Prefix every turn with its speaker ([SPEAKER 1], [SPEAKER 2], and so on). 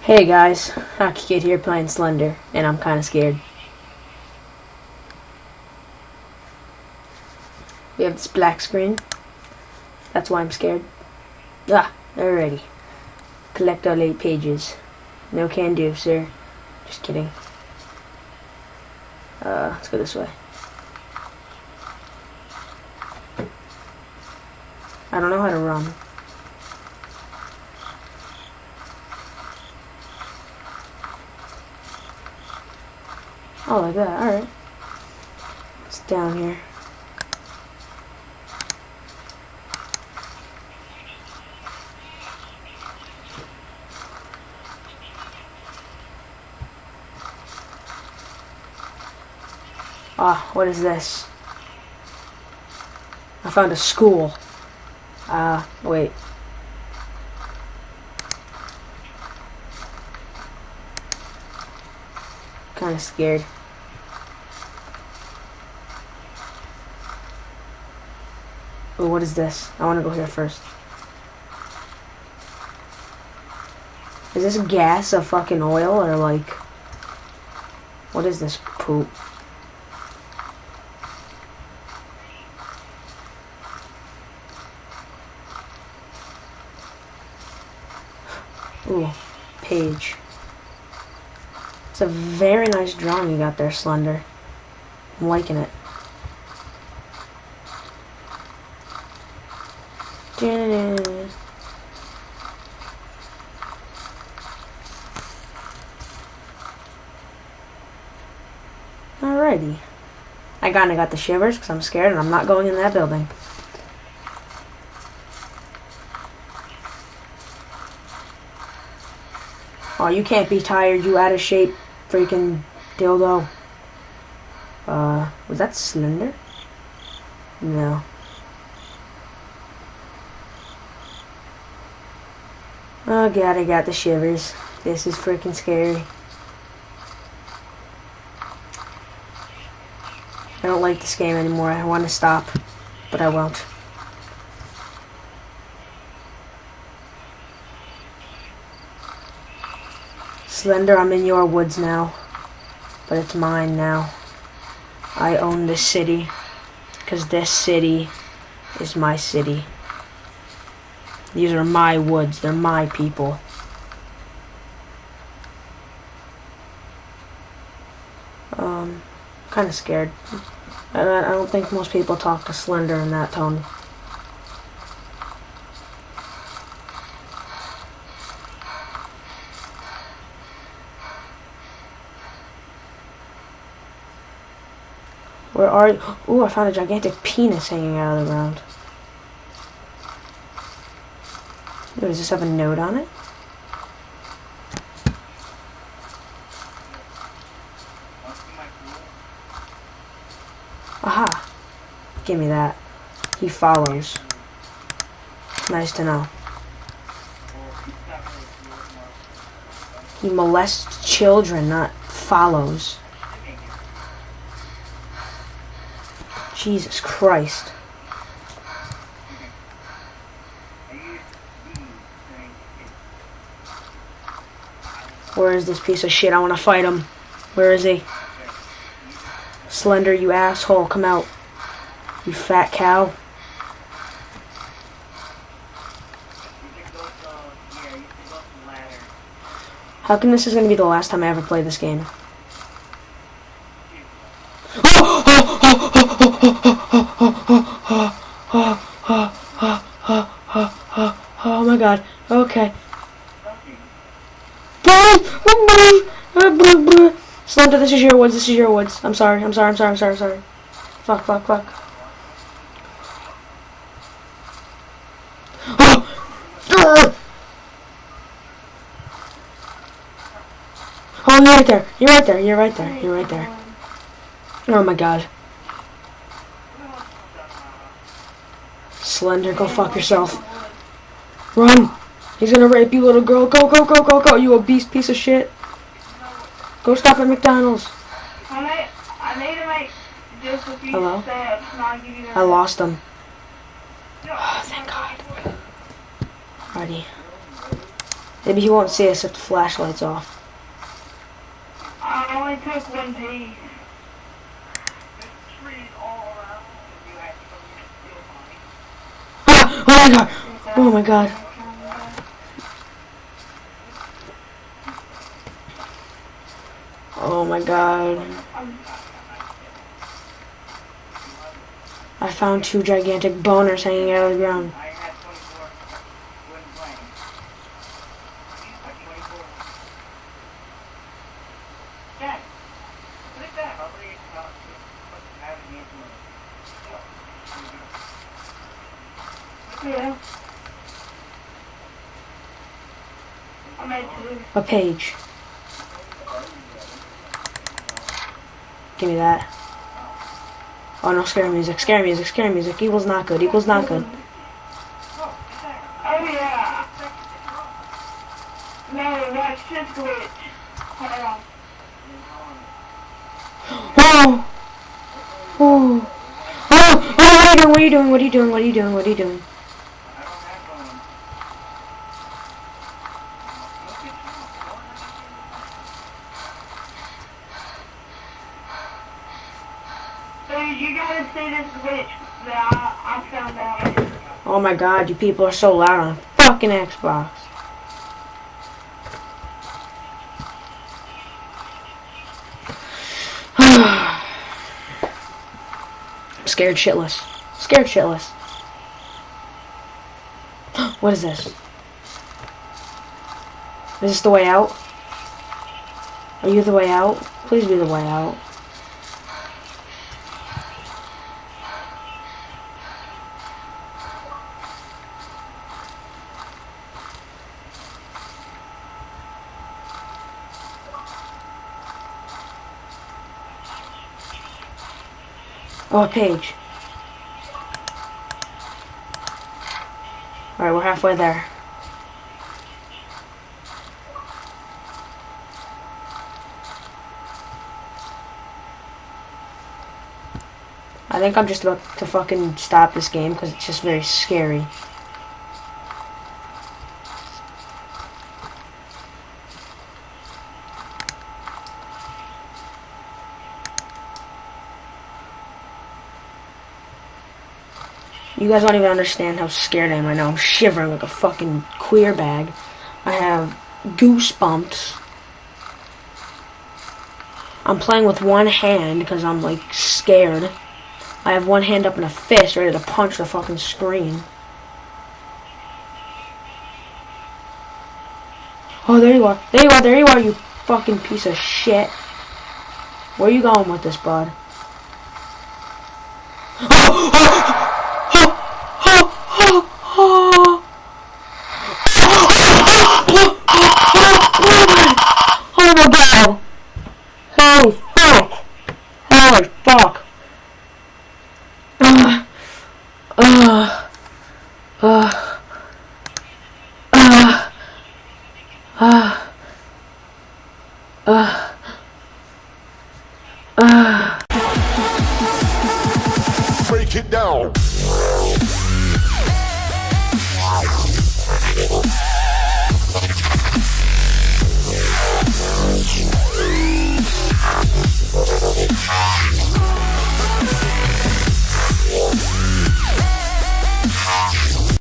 [SPEAKER 1] Hey guys, Hockey Kid here playing Slender, and I'm kinda scared. We have this black screen. That's why I'm scared. Alrighty. Collect all 8 pages. No can do, sir. Just kidding. Let's go this way. I don't know how to run. Oh, like that. Alright. It's down here. What is this? I found a school. Wait. Kinda scared. Ooh, what is this? I wanna go here first. Is this gas of fucking oil or like... What is this poop? Ooh, page. It's a very nice drawing you got there, Slender. I'm liking it. Alrighty. I kinda got the shivers because I'm scared and I'm not going in that building. Oh, you can't be tired, you out of shape freaking dildo. Was that Slender? No. Oh god, I got the shivers. This is freaking scary. I don't like this game anymore. I want to stop, but I won't. Slender, I'm in your woods now, but it's mine now. I own this city, because this city is my city. These are my woods, they're my people. Kind of scared. I don't think most people talk to Slender in that tone. Where are you? Ooh, I found a gigantic penis hanging out of the ground. Ooh, does this have a note on it? Aha! Give me that. He follows. Nice to know. He molests children, not follows. Jesus Christ. Where is this piece of shit? I want to fight him. Where is he? Slender, you asshole. Come out. You fat cow. How come this is going to be the last time I ever play this game? Oh my god. Okay. Slender, this is your woods. This is your woods. I'm sorry. Fuck. Oh, you're right there. Oh my god. Slender, go fuck yourself. Run! He's gonna rape you, little girl. Go, you obese piece of shit. Go stop at McDonald's.
[SPEAKER 2] I made him just a few
[SPEAKER 1] Hello?
[SPEAKER 2] steps, not give you that.
[SPEAKER 1] I lost him. Oh, thank God. Alrighty. Maybe he won't see us if the flashlight's off.
[SPEAKER 2] I only took one piece.
[SPEAKER 1] Ah! Oh my god! Oh my god! Oh my god! I found 2 gigantic boners hanging out of the ground.
[SPEAKER 2] Yeah. I made 2.
[SPEAKER 1] A page. Give me that. Oh no, scary music, scary music, scary music. Equals not good, equals not good.
[SPEAKER 2] Oh yeah. No, that's just glitch. Hold on.
[SPEAKER 1] Oh! Oh! Oh! Oh! What are you doing? What are you doing? What are you doing? What are you doing? What are you doing?
[SPEAKER 2] Dude, you gotta see this glitch that I found out.
[SPEAKER 1] Oh my god, you people are so loud on fucking Xbox. I'm scared shitless. Scared shitless. What is this? Is this the way out? Are you the way out? Please be the way out. Oh, a page. Alright, we're halfway there. I think I'm just about to fucking stop this game because it's just very scary. You guys don't even understand how scared I am right now. I'm shivering like a fucking queer bag. I have goosebumps. I'm playing with one hand because I'm like scared. I have one hand up in a fist ready to punch the fucking screen. Oh, there you are. There you are. There you are, you fucking piece of shit. Where are you going with this, bud?